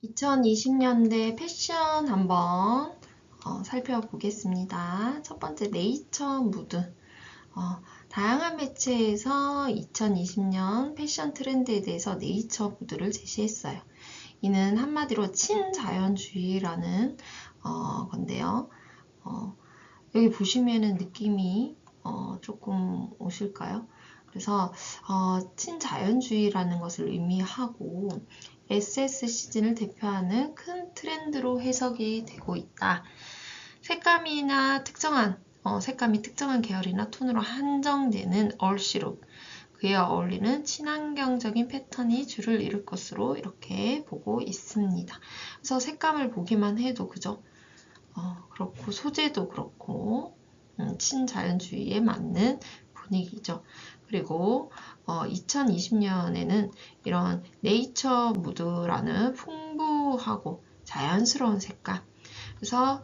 2020년대 패션 한번 살펴보겠습니다. 첫 번째 네이처 무드. 다양한 매체에서 2020년 패션 트렌드에 대해서 네이처 무드를 제시했어요. 이는 한마디로 친자연주의라는 건데요. 여기 보시면은 느낌이 조금 오실까요? 그래서 친자연주의라는 것을 의미하고 SS 시즌을 대표하는 큰 트렌드로 해석이 되고 있다. 색감이 특정한 계열이나 톤으로 한정되는 얼씨룩, 그에 어울리는 친환경적인 패턴이 주를 이룰 것으로 이렇게 보고 있습니다. 그래서 색감을 보기만 해도 그죠? 그렇고 소재도 그렇고 친자연주의에 맞는 분위기죠. 그리고 2020년에는 이런 네이처 무드라는 풍부하고 자연스러운 색감. 그래서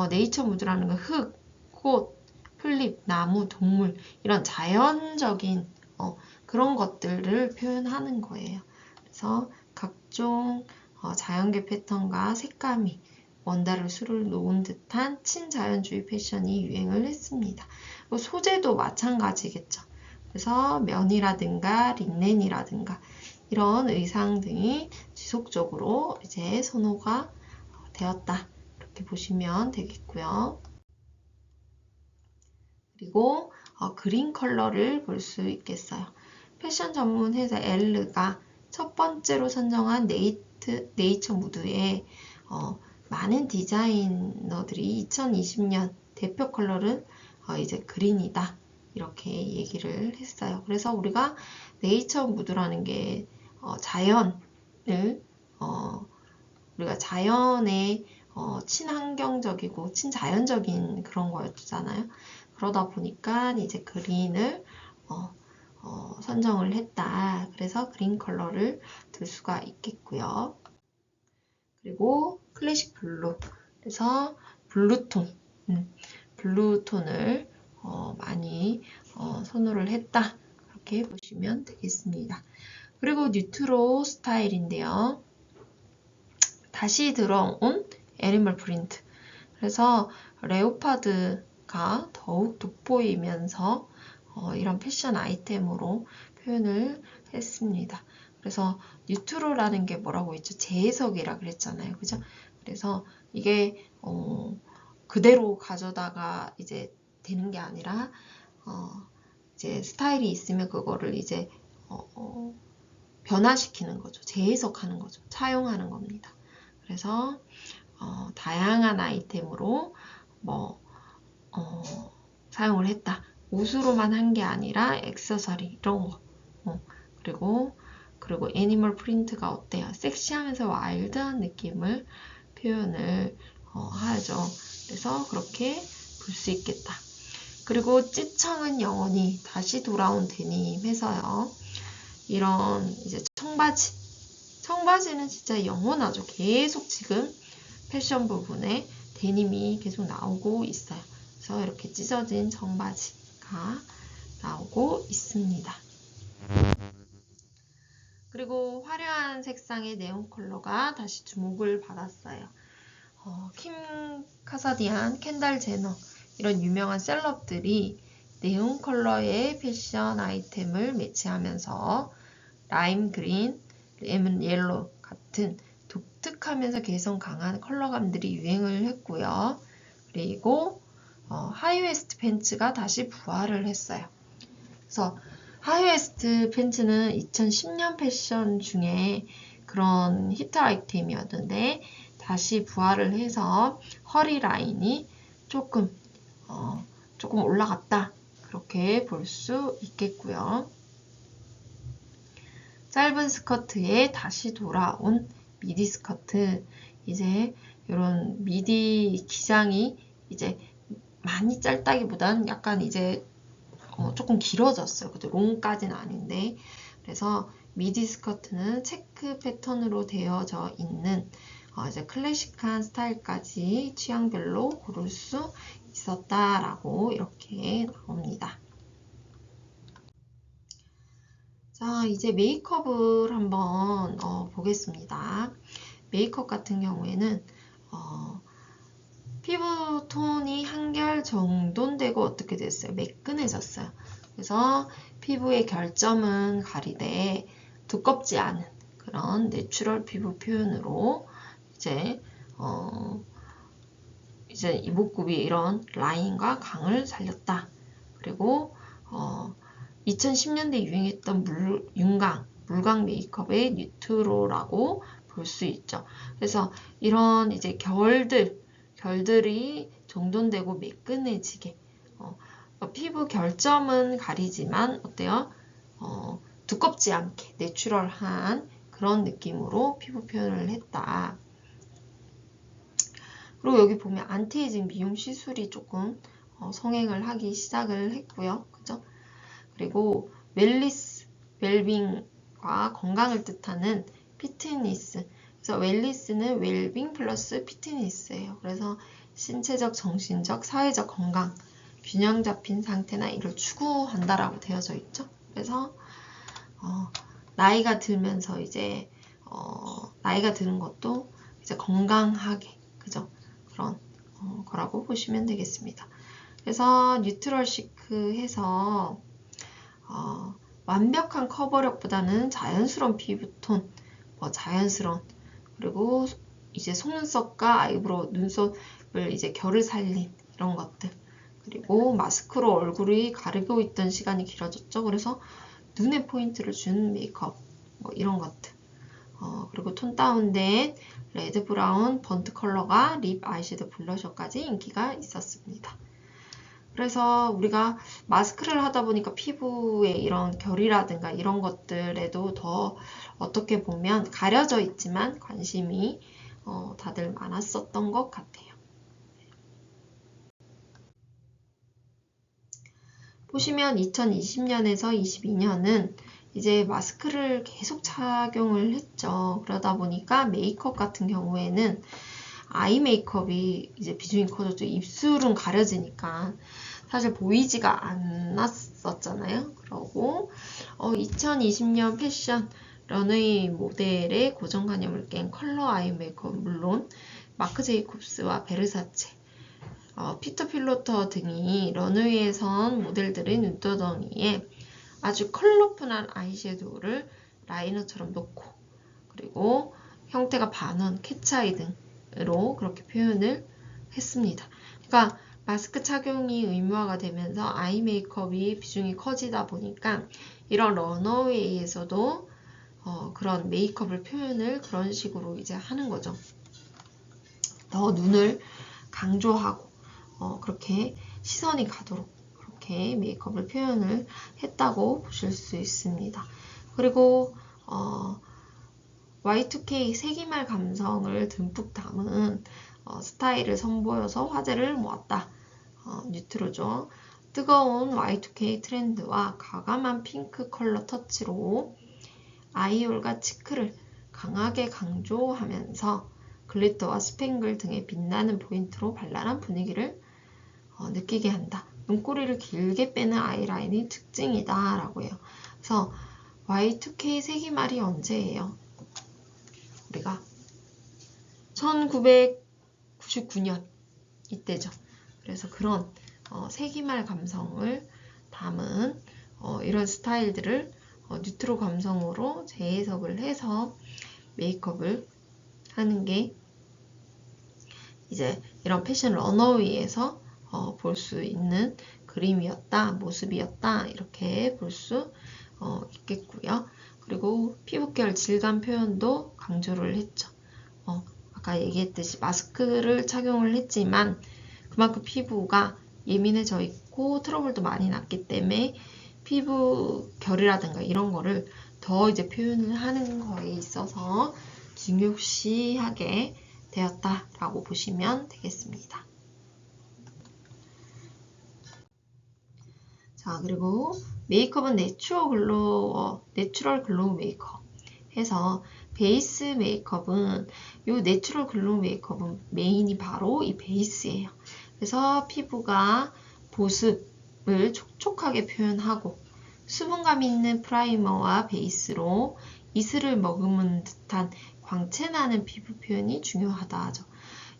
네이처 무드라는 건 흙, 꽃, 풀잎, 나무, 동물 이런 자연적인 그런 것들을 표현하는 거예요. 그래서 각종 자연계 패턴과 색감이 원단을 수를 놓은 듯한 친자연주의 패션이 유행을 했습니다. 소재도 마찬가지겠죠. 그래서 면이라든가 린넨이라든가 이런 의상 등이 지속적으로 이제 선호가 되었다. 이렇게 보시면 되겠고요. 그리고 그린 컬러를 볼 수 있겠어요. 패션 전문 회사 엘르가 첫 번째로 선정한 네이처 무드에 많은 디자이너들이 2020년 대표 컬러는 이제 그린이다. 이렇게 얘기를 했어요. 그래서 우리가 네이처 무드라는 게 자연을 우리가 자연의 친환경적이고 친자연적인 그런 거였잖아요. 그러다 보니까 이제 그린을 선정을 했다. 그래서 그린 컬러를 들 수가 있겠고요. 그리고 클래식 블루. 그래서 블루톤, 블루톤을 많이 선호를 했다. 그렇게 보시면 되겠습니다. 그리고 뉴트로 스타일인데요. 다시 들어온 애니멀 프린트. 그래서 레오파드가 더욱 돋보이면서 이런 패션 아이템으로 표현을 했습니다. 그래서 뉴트로라는 게 뭐라고 했죠? 재해석이라 그랬잖아요. 그죠? 그래서 이게 그대로 가져다가 이제 되는 게 아니라 이제 스타일이 있으면 그거를 이제 변화시키는 거죠. 재해석하는 거죠. 차용하는 겁니다. 그래서 다양한 아이템으로 사용을 했다. 옷으로만 한 게 아니라 액세서리 이런 거. 그리고 애니멀 프린트가 어때요? 섹시하면서 와일드한 느낌을 표현을 하죠. 그래서 그렇게 볼 수 있겠다. 그리고 찌청은 영원히 다시 돌아온 데님 해서요. 이런 이제 청바지는 진짜 영원하죠. 계속 지금 패션 부분에 데님이 계속 나오고 있어요. 그래서 이렇게 찢어진 청바지가 나오고 있습니다. 그리고 화려한 색상의 네온 컬러가 다시 주목을 받았어요. 킴 카사디안, 켄달 제너 이런 유명한 셀럽들이 네온 컬러의 패션 아이템을 매치하면서 라임 그린, 레몬 옐로우 같은 독특하면서 개성 강한 컬러감들이 유행을 했고요. 그리고 하이웨스트 팬츠가 다시 부활을 했어요. 그래서 하이웨스트 팬츠는 2010년 패션 중에 그런 히트 아이템이었는데 다시 부활을 해서 허리 라인이 조금 올라갔다. 그렇게 볼 수 있겠고요. 짧은 스커트에 다시 돌아온 미디 스커트. 이제 이런 미디 기장이 이제 많이 짧다기보단 약간 이제 조금 길어졌어요. 그죠? 롱까지는 아닌데. 그래서 미디 스커트는 체크 패턴으로 되어져 있는 이제 클래식한 스타일까지 취향별로 고를 수 있었다라고 이렇게 나옵니다. 자, 이제 메이크업을 한번 보겠습니다. 메이크업 같은 경우에는 피부 톤이 한결 정돈되고 어떻게 됐어요? 매끈해졌어요. 그래서 피부의 결점은 가리되 두껍지 않은 그런 내추럴 피부 표현으로 이제 이목구비 이런 라인과 강을 살렸다. 그리고 2010년대 유행했던 물광 메이크업의 뉴트로라고 볼 수 있죠. 그래서 이런 이제 결들이 정돈되고 매끈해지게 피부 결점은 가리지만 어때요? 두껍지 않게 내추럴한 그런 느낌으로 피부 표현을 했다. 그리고 여기 보면 안티에이징 미용 시술이 조금 성행을 하기 시작을 했고요. 그죠? 그리고 웰리스, 웰빙과 건강을 뜻하는 피트니스. 그래서 웰리스는 웰빙 플러스 피트니스예요. 그래서 신체적, 정신적, 사회적 건강, 균형 잡힌 상태나 이를 추구한다라고 되어져 있죠. 그래서 나이가 들면서 이제 나이가 드는 것도 이제 건강하게, 그죠? 그런 거라고 보시면 되겠습니다. 그래서 뉴트럴 시크 해서 완벽한 커버력보다는 자연스러운 피부톤, 자연스러운, 그리고 이제 속눈썹과 아이브로우, 눈썹을 이제 결을 살린 이런 것들, 그리고 마스크로 얼굴이 가리고 있던 시간이 길어졌죠. 그래서 눈에 포인트를 준 메이크업, 이런 것들. 그리고 톤 다운된 레드 브라운 번트 컬러가 립 아이섀도우 블러셔까지 인기가 있었습니다. 그래서 우리가 마스크를 하다 보니까 피부의 이런 결이라든가 이런 것들에도 더 어떻게 보면 가려져 있지만 관심이 다들 많았었던 것 같아요. 보시면 2020년에서 22년은 이제 마스크를 계속 착용을 했죠. 그러다 보니까 메이크업 같은 경우에는 아이 메이크업이 이제 비중이 커졌죠. 입술은 가려지니까 사실 보이지가 않았었잖아요. 그러고 2020년 패션 런웨이 모델의 고정관념을 깬 컬러 아이 메이크업 물론 마크 제이콥스와 베르사체, 피터 필로터 등이 런웨이에선 모델들의 눈두덩이에 아주 컬러풀한 아이섀도우를 라이너처럼 놓고 그리고 형태가 반원, 캣아이 등으로 그렇게 표현을 했습니다. 그러니까 마스크 착용이 의무화가 되면서 아이 메이크업이 비중이 커지다 보니까 이런 런어웨이에서도 그런 메이크업을 표현을 그런 식으로 이제 하는 거죠. 더 눈을 강조하고 그렇게 시선이 가도록 그렇게 메이크업을 표현을 했다고 보실 수 있습니다. 그리고 Y2K 세기말 감성을 듬뿍 담은 스타일을 선보여서 화제를 모았다. 뉴트로죠. 뜨거운 Y2K 트렌드와 과감한 핑크 컬러 터치로 아이홀과 치크를 강하게 강조하면서 글리터와 스팽글 등의 빛나는 포인트로 발랄한 분위기를 느끼게 한다. 눈꼬리를 길게 빼는 아이라인이 특징이다 라고 해요. 그래서 Y2K 세기말이 언제예요? 우리가 1999년 이때죠. 그래서 그런 세기말 감성을 담은 이런 스타일들을 뉴트로 감성으로 재해석을 해서 메이크업을 하는 게 이제 이런 패션 런어웨이에서 볼 수 있는 그림이었다, 모습이었다 이렇게 볼 수 있겠고요. 그리고 피부결 질감 표현도 강조를 했죠. 아까 얘기했듯이 마스크를 착용을 했지만 그만큼 피부가 예민해져 있고 트러블도 많이 났기 때문에 피부 결이라든가 이런 거를 더 이제 표현을 하는 거에 있어서 중요시하게 되었다라고 보시면 되겠습니다. 자, 그리고 메이크업은 내추럴 글로우 메이크업 해서 베이스 메이크업은 이 내추럴 글로우 메이크업은 메인이 바로 이 베이스예요. 그래서 피부가 보습을 촉촉하게 표현하고 수분감 있는 프라이머와 베이스로 이슬을 머금은 듯한 광채 나는 피부 표현이 중요하다 하죠.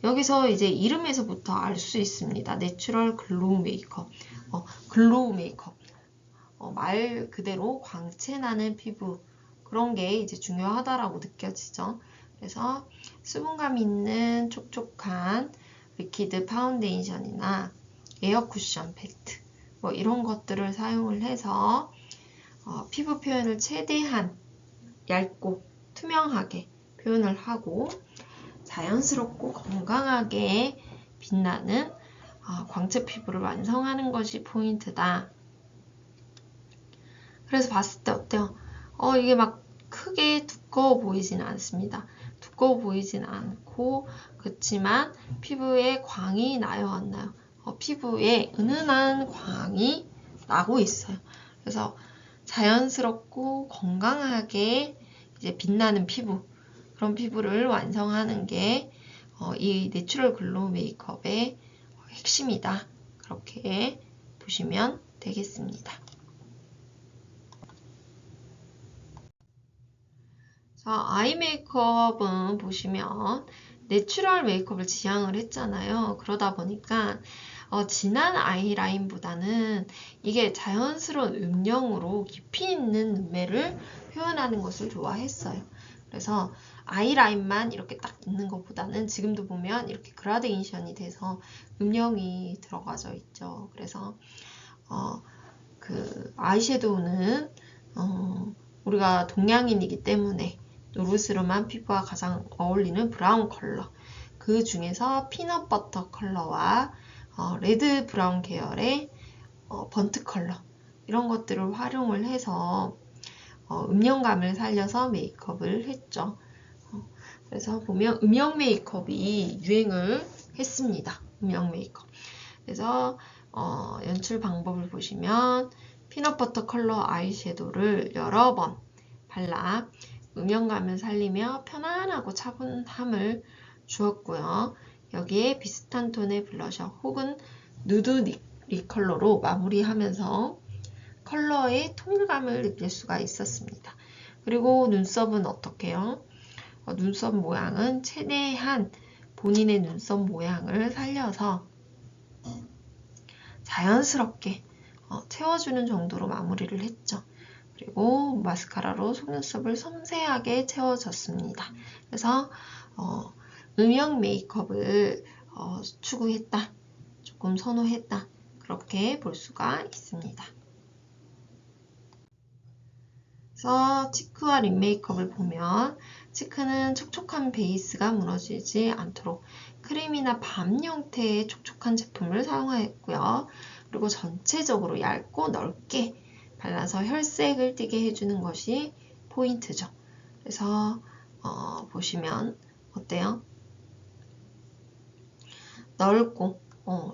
여기서 이제 이름에서부터 알 수 있습니다. 내추럴 글로우 메이크업. 글로우 메이크업. 말 그대로 광채 나는 피부. 그런 게 이제 중요하다라고 느껴지죠. 그래서 수분감 있는 촉촉한 리퀴드 파운데이션이나 에어 쿠션 팩트 뭐 이런 것들을 사용을 해서 피부 표현을 최대한 얇고 투명하게 표현을 하고 자연스럽고 건강하게 빛나는 광채 피부를 완성하는 것이 포인트다. 그래서 봤을 때 어때요? 이게 막 크게 두꺼워 보이지는 않습니다. 두꺼워 보이진 않고 그렇지만 피부에 광이 나요, 안 나요? 피부에 은은한 광이 나고 있어요. 그래서 자연스럽고 건강하게 이제 빛나는 피부, 그런 피부를 완성하는 게 이 내추럴 글로우 메이크업의 핵심이다. 그렇게 보시면 되겠습니다. 자, 아이 메이크업은 보시면 내추럴 메이크업을 지향을 했잖아요. 그러다 보니까 진한 아이라인보다는 이게 자연스러운 음영으로 깊이 있는 눈매를 표현하는 것을 좋아했어요. 그래서 아이라인만 이렇게 딱 있는 것보다는 지금도 보면 이렇게 그라데이션이 돼서 음영이 들어가져 있죠. 그래서 그 아이섀도우는 우리가 동양인이기 때문에 노르스름한 피부와 가장 어울리는 브라운 컬러, 그 중에서 피넛버터 컬러와 레드 브라운 계열의 번트 컬러, 이런 것들을 활용을 해서 음영감을 살려서 메이크업을 했죠. 그래서 보면 음영 메이크업이 유행을 했습니다. 음영 메이크업. 그래서 연출 방법을 보시면 피넛버터 컬러 아이섀도우를 여러 번 발라 음영감을 살리며 편안하고 차분함을 주었고요. 여기에 비슷한 톤의 블러셔 혹은 누드 립 컬러로 마무리하면서 컬러의 통일감을 느낄 수가 있었습니다. 그리고 눈썹은 어떻게요? 눈썹 모양은 최대한 본인의 눈썹 모양을 살려서 자연스럽게 채워주는 정도로 마무리를 했죠. 그리고 마스카라로 속눈썹을 섬세하게 채워줬습니다. 그래서 음영 메이크업을 추구했다, 조금 선호했다, 그렇게 볼 수가 있습니다. 그래서 치크와 립 메이크업을 보면 치크는 촉촉한 베이스가 무너지지 않도록 크림이나 밤 형태의 촉촉한 제품을 사용하였고요. 그리고 전체적으로 얇고 넓게 발라서 혈색을 띠게 해주는 것이 포인트죠. 그래서 보시면 어때요? 넓고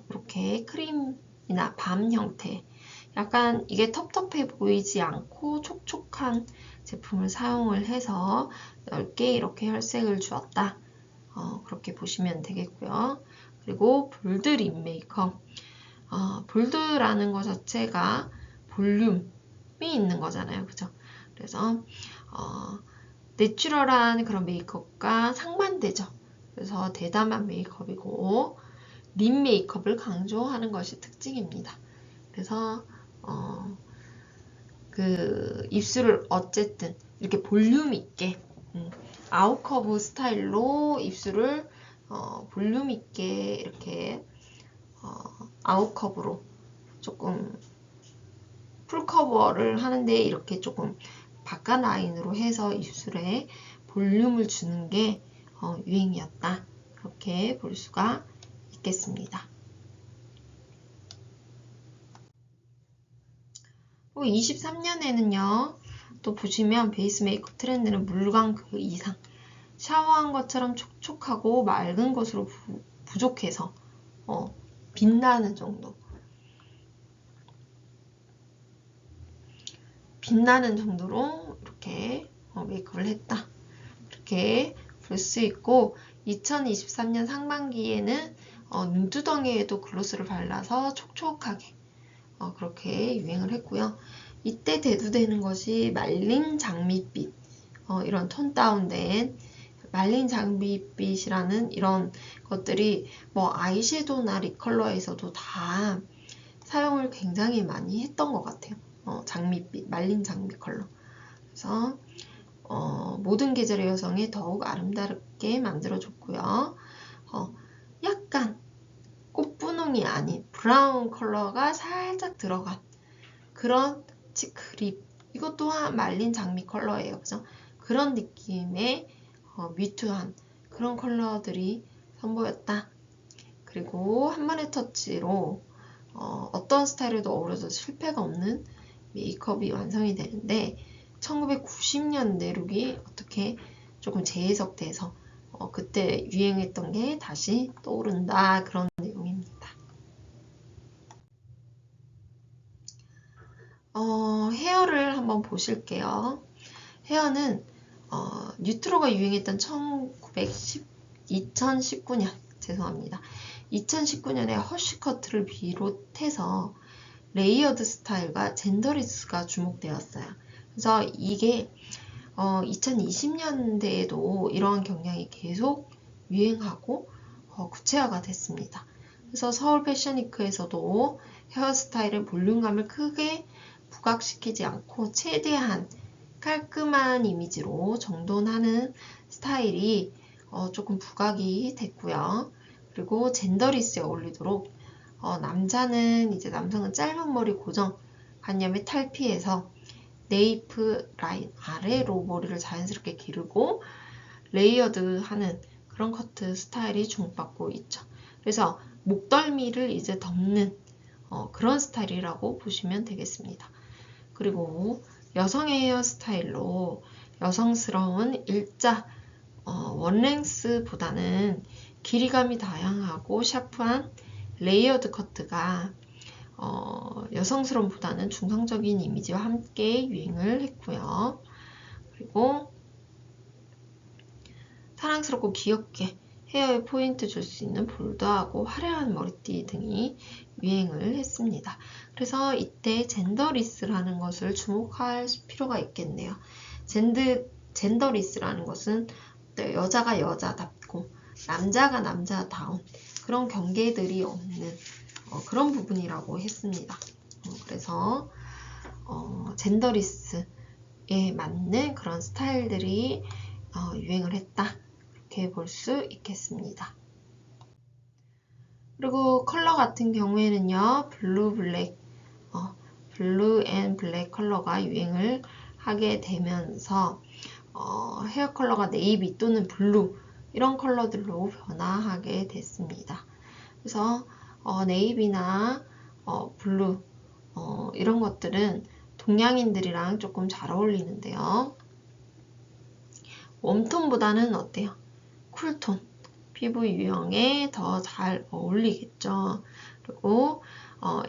이렇게 크림이나 밤 형태, 약간 이게 텁텁해 보이지 않고 촉촉한 제품을 사용을 해서 넓게 이렇게 혈색을 주었다. 그렇게 보시면 되겠고요. 그리고 볼드 립 메이크업. 볼드라는 것 자체가 볼륨이 있는 거잖아요. 그죠? 그래서 내추럴한 그런 메이크업과 상반되죠. 그래서 대담한 메이크업이고 립 메이크업을 강조하는 것이 특징입니다. 그래서 그 입술을 어쨌든 이렇게 볼륨 있게 아웃커브 스타일로 입술을 볼륨 있게 이렇게 아웃커브로 조금 풀커버를 하는데 이렇게 조금 바깥 라인으로 해서 입술에 볼륨을 주는 게 유행이었다. 그렇게 볼 수가 있겠습니다. 23년에는요, 또 보시면 베이스 메이크업 트렌드는 물광 그 이상, 샤워한 것처럼 촉촉하고 맑은 것으로 부족해서 빛나는 정도, 빛나는 정도로 이렇게 메이크업을 했다. 이렇게 볼 수 있고 2023년 상반기에는 눈두덩이에도 글로스를 발라서 촉촉하게 그렇게 유행을 했고요. 이때 대두되는 것이 말린 장밋빛, 이런 톤 다운된 말린 장밋빛이라는 이런 것들이 뭐 아이섀도우나 립 컬러에서도 다 사용을 굉장히 많이 했던 것 같아요. 장밋빛, 말린 장밋 컬러. 그래서 모든 계절의 여성이 더욱 아름답게 만들어줬고요. 약간 꽃분홍이 아닌 브라운 컬러가 살짝 들어간 그런 치크립, 이것 또한 말린 장미 컬러예요. 그죠? 그런 느낌의 뮤트한 그런 컬러들이 선보였다. 그리고 한번의 터치로 어떤 스타일에도 어우러져 실패가 없는 메이크업이 완성이 되는데 1990년대 룩이 어떻게 조금 재해석돼서 그때 유행했던 게 다시 떠오른다, 그런 내용입니다. 헤어를 한번 보실게요. 헤어는 뉴트로가 유행했던 2019년, 죄송합니다. 2019년에 허쉬커트를 비롯해서 레이어드 스타일과 젠더리스가 주목되었어요. 그래서 이게 2020년대에도 이러한 경향이 계속 유행하고 구체화가 됐습니다. 그래서 서울 패션위크에서도 헤어스타일의 볼륨감을 크게 부각시키지 않고 최대한 깔끔한 이미지로 정돈하는 스타일이 조금 부각이 됐고요. 그리고 젠더리스에 어울리도록 남성은 짧은 머리 고정관념에 탈피해서 네이프 라인 아래로 머리를 자연스럽게 기르고 레이어드하는 그런 커트 스타일이 주목받고 있죠. 그래서 목덜미를 이제 덮는 그런 스타일이라고 보시면 되겠습니다. 그리고 여성의 헤어스타일로 여성스러운 일자 원랭스보다는 길이감이 다양하고 샤프한 레이어드 커트가 여성스러움보다는 중성적인 이미지와 함께 유행을 했고요. 그리고 사랑스럽고 귀엽게 헤어에 포인트 줄 수 있는 볼드하고 화려한 머리띠 등이 유행을 했습니다. 그래서 이때 젠더리스라는 것을 주목할 필요가 있겠네요. 젠더리스라는 것은 여자가 여자답고 남자가 남자다운 그런 경계들이 없는 그런 부분이라고 했습니다. 그래서 젠더리스에 맞는 그런 스타일들이 유행을 했다, 이렇게 볼 수 있겠습니다. 그리고 컬러 같은 경우에는요, 블루 앤 블랙 컬러가 유행을 하게 되면서 헤어 컬러가 네이비 또는 블루 이런 컬러들로 변화하게 됐습니다. 그래서 네이비나 블루 이런 것들은 동양인들이랑 조금 잘 어울리는데요. 웜톤보다는 어때요? 쿨톤, 피부 유형에 더 잘 어울리겠죠. 그리고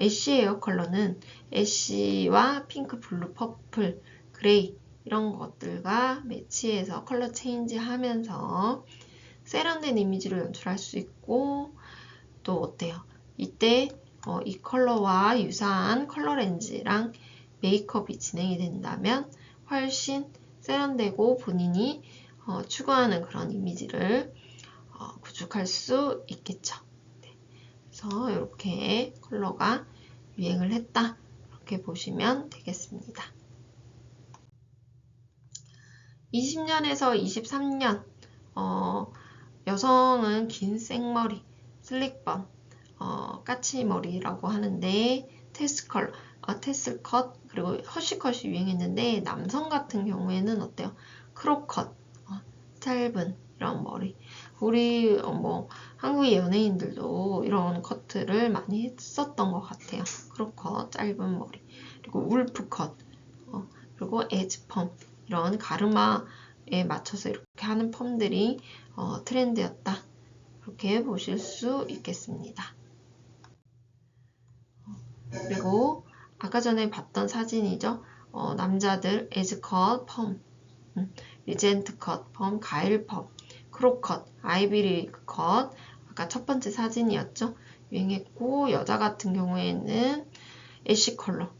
애쉬 헤어 컬러는 애쉬와 핑크, 블루, 퍼플, 그레이 이런 것들과 매치해서 컬러 체인지 하면서 세련된 이미지를 연출할 수 있고, 또 어때요? 이때 이 컬러와 유사한 컬러 렌즈랑 메이크업이 진행이 된다면 훨씬 세련되고 본인이 추구하는 그런 이미지를 구축할 수 있겠죠. 네. 그래서 이렇게 컬러가 유행을 했다, 이렇게 보시면 되겠습니다. 20년에서 23년 여성은 긴 생머리, 슬릭번, 까치머리라고 하는데 테슬컷, 그리고 허쉬컷이 유행했는데 남성 같은 경우에는 어때요? 크롭컷, 짧은 이런 머리. 우리 한국의 연예인들도 이런 커트를 많이 했었던 것 같아요. 크롭컷, 짧은 머리. 그리고 울프컷, 그리고 에즈펌, 이런 가르마에 맞춰서 이렇게 하는 펌들이 트렌드였다, 이렇게 보실 수 있겠습니다. 그리고 아까 전에 봤던 사진이죠. 남자들 에즈컷, 펌, 리젠트 컷, 펌, 가일 펌, 크롭컷, 아이비리 컷, 아까 첫 번째 사진이었죠. 유행했고, 여자 같은 경우에는 애쉬 컬러,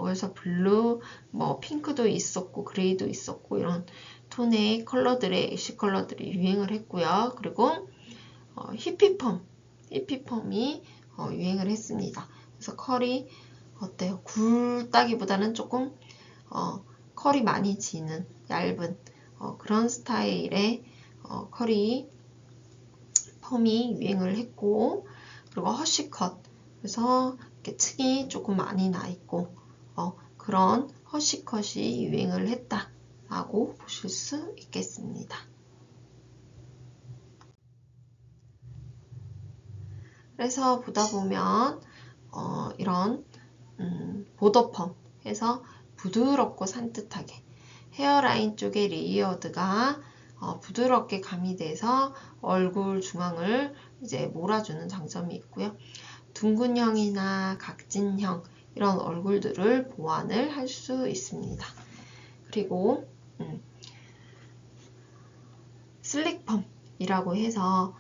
그래서 블루, 핑크도 있었고 그레이도 있었고 이런 톤의 컬러들의 애쉬 컬러들이 유행을 했고요. 그리고 히피펌이 유행을 했습니다. 그래서 컬이 어때요? 굵다기보다는 조금 컬이 많이 지는 얇은 그런 스타일의 컬이 펌이 유행을 했고, 그리고 허쉬컷, 그래서 이렇게 층이 조금 많이 나 있고 그런 허쉬컷이 유행을 했다라고 보실 수 있겠습니다. 그래서 보다 보면 이런 보더펌 해서 부드럽고 산뜻하게 헤어라인 쪽에 레이어드가 부드럽게 가미돼서 얼굴 중앙을 이제 몰아주는 장점이 있고요. 둥근형이나 각진형 이런 얼굴들을 보완을 할 수 있습니다. 그리고 슬릭펌이라고 해서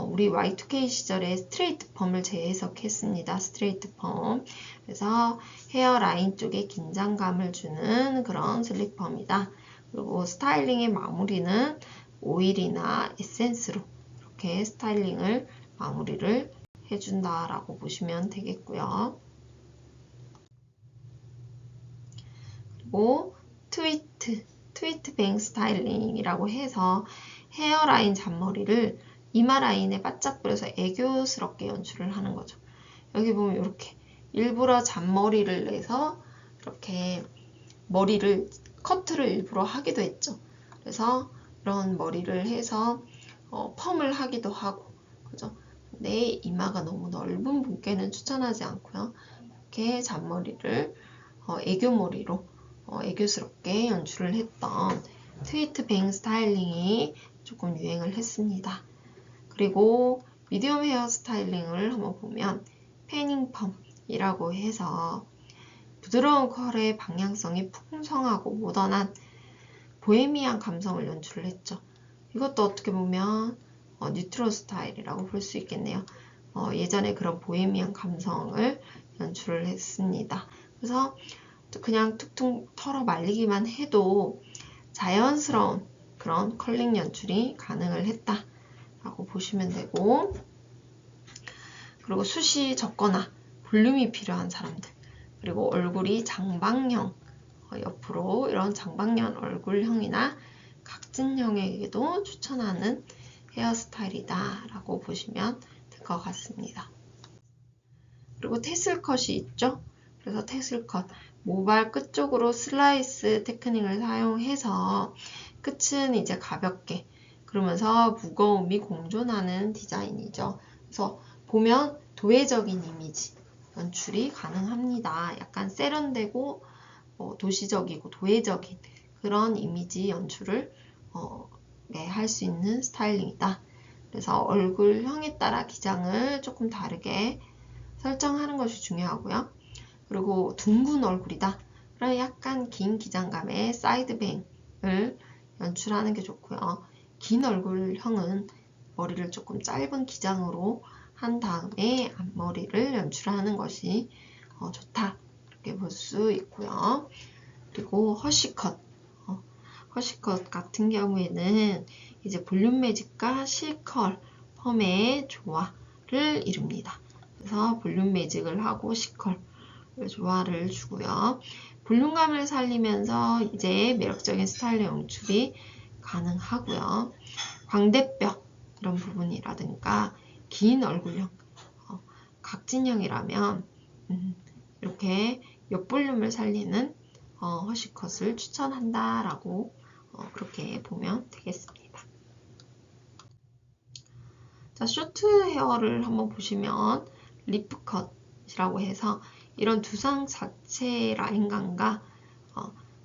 우리 Y2K 시절에 스트레이트 펌을 재해석했습니다. 스트레이트 펌. 그래서 헤어라인 쪽에 긴장감을 주는 그런 슬릭펌이다. 그리고 스타일링의 마무리는 오일이나 에센스로 이렇게 스타일링을 마무리를 해준다라고 보시면 되겠고요. 그리고 트위트 뱅 스타일링이라고 해서 헤어라인 잔머리를 이마 라인에 바짝 뿌려서 애교스럽게 연출을 하는 거죠. 여기 보면 이렇게 일부러 잔머리를 내서 이렇게 머리를 커트를 일부러 하기도 했죠. 그래서 이런 머리를 해서 펌을 하기도 하고, 그죠? 근데 이마가 너무 넓은 분께는 추천하지 않고요. 이렇게 잔머리를 애교머리로 애교스럽게 연출을 했던 트위트 뱅 스타일링이 조금 유행을 했습니다. 그리고 미디엄 헤어 스타일링을 한번 보면 패닝 펌이라고 해서 부드러운 컬의 방향성이 풍성하고 모던한 보헤미안 감성을 연출을 했죠. 이것도 어떻게 보면 뉴트로 스타일이라고 볼 수 있겠네요. 예전에 그런 보헤미안 감성을 연출을 했습니다. 그래서 그냥 툭툭 털어 말리기만 해도 자연스러운 그런 컬링 연출이 가능을 했다라고 보시면 되고, 그리고 숱이 적거나 볼륨이 필요한 사람들, 그리고 얼굴이 장방형, 옆으로 이런 장방형 얼굴형이나 각진형에게도 추천하는 헤어스타일이다 라고 보시면 될 것 같습니다. 그리고 테슬컷이 있죠. 그래서 테슬컷, 모발 끝쪽으로 슬라이스 테크닉을 사용해서 끝은 이제 가볍게, 그러면서 무거움이 공존하는 디자인이죠. 그래서 보면 도회적인 이미지 연출이 가능합니다. 약간 세련되고 도시적이고 도회적인 그런 이미지 연출을 할 수 있는 스타일링이다. 그래서 얼굴형에 따라 기장을 조금 다르게 설정하는 것이 중요하고요. 그리고 둥근 얼굴이다. 그럼 약간 긴 기장감의 사이드뱅을 연출하는 게 좋고요. 긴 얼굴형은 머리를 조금 짧은 기장으로 한 다음에 앞머리를 연출하는 것이 좋다. 이렇게 볼 수 있고요. 그리고 허쉬컷. 허쉬컷 같은 경우에는 이제 볼륨 매직과 실컬 펌의 조화를 이룹니다. 그래서 볼륨 매직을 하고 실컬 조화를 주고요. 볼륨감을 살리면서 이제 매력적인 스타일의 연출이 가능하고요. 광대뼈 이런 부분이라든가 긴 얼굴형, 각진형이라면 이렇게 옆볼륨을 살리는 허쉬컷을 추천한다라고 그렇게 보면 되겠습니다. 자, 쇼트 헤어를 한번 보시면 리프컷이라고 해서 이런 두상 자체 라인감과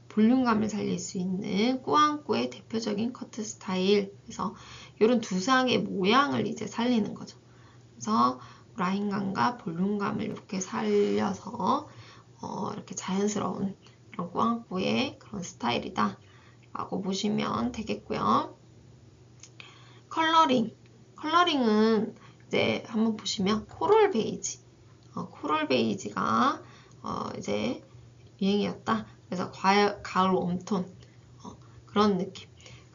볼륨감을 살릴 수 있는 꾸안꾸의 대표적인 커트 스타일. 그래서 이런 두상의 모양을 이제 살리는 거죠. 그래서 라인감과 볼륨감을 이렇게 살려서 이렇게 자연스러운 그런 꾸안꾸의 그런 스타일이다 라고 보시면 되겠고요. 컬러링은 이제 한번 보시면 코럴 베이지, 코럴 베이지가 이제 유행이었다. 그래서 가을 웜톤 그런 느낌.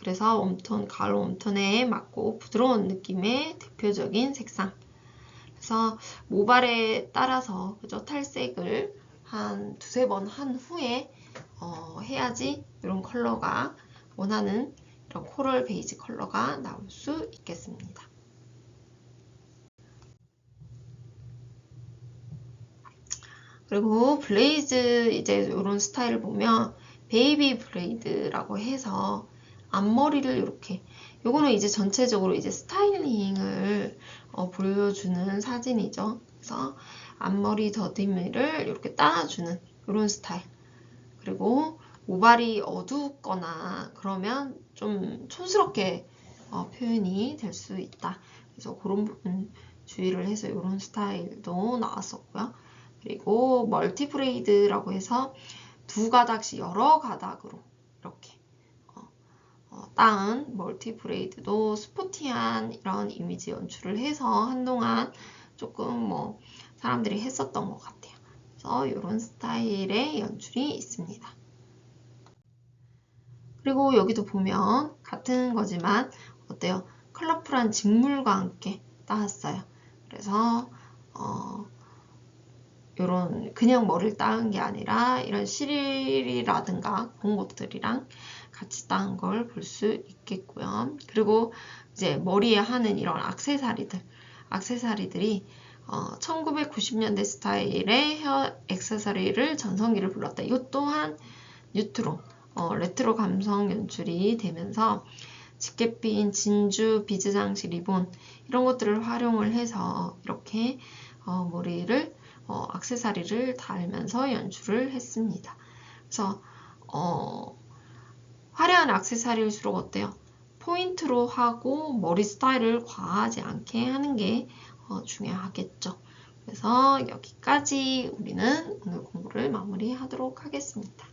그래서 웜톤, 가을 웜톤에 맞고 부드러운 느낌의 대표적인 색상. 그래서 모발에 따라서 그죠? 탈색을 한 두세 번 한 후에 해야지 이런 컬러가 원하는 이런 코럴 베이지 컬러가 나올 수 있겠습니다. 그리고 블레이즈 이제 이런 스타일을 보면 베이비 브레이드라고 해서 앞머리를 이렇게 요거는 이제 전체적으로 이제 스타일링을 보여주는 사진이죠. 그래서 앞머리 더듬이를 이렇게 따주는 이런 스타일. 그리고 모발이 어둡거나 그러면 좀 촌스럽게 표현이 될 수 있다. 그래서 그런 부분 주의를 해서 이런 스타일도 나왔었고요. 그리고 멀티 브레이드라고 해서 두 가닥씩 여러 가닥으로 이렇게 따은 멀티 브레이드도 스포티한 이런 이미지 연출을 해서 한동안 조금 뭐 사람들이 했었던 것 같아요. 그래서 이런 스타일의 연출이 있습니다. 그리고 여기도 보면 같은 거지만 어때요? 컬러풀한 직물과 함께 따왔어요. 그래서 이런 그냥 머리를 따은 게 아니라 이런 실이라든가 그런 것들이랑 같이 따은 걸 볼 수 있겠고요. 그리고 이제 머리에 하는 이런 액세서리들이 1990년대 스타일의 헤어 액세서리를 전성기를 불렀다. 이것 또한 뉴트로, 레트로 감성 연출이 되면서 집게핀, 진주, 비즈 장식, 리본 이런 것들을 활용을 해서 이렇게 머리를 액세서리를 달면서 연출을 했습니다. 그래서 화려한 액세서리일수록 어때요? 포인트로 하고 머리 스타일을 과하지 않게 하는 게 중요하겠죠. 그래서 여기까지 우리는 오늘 공부를 마무리하도록 하겠습니다.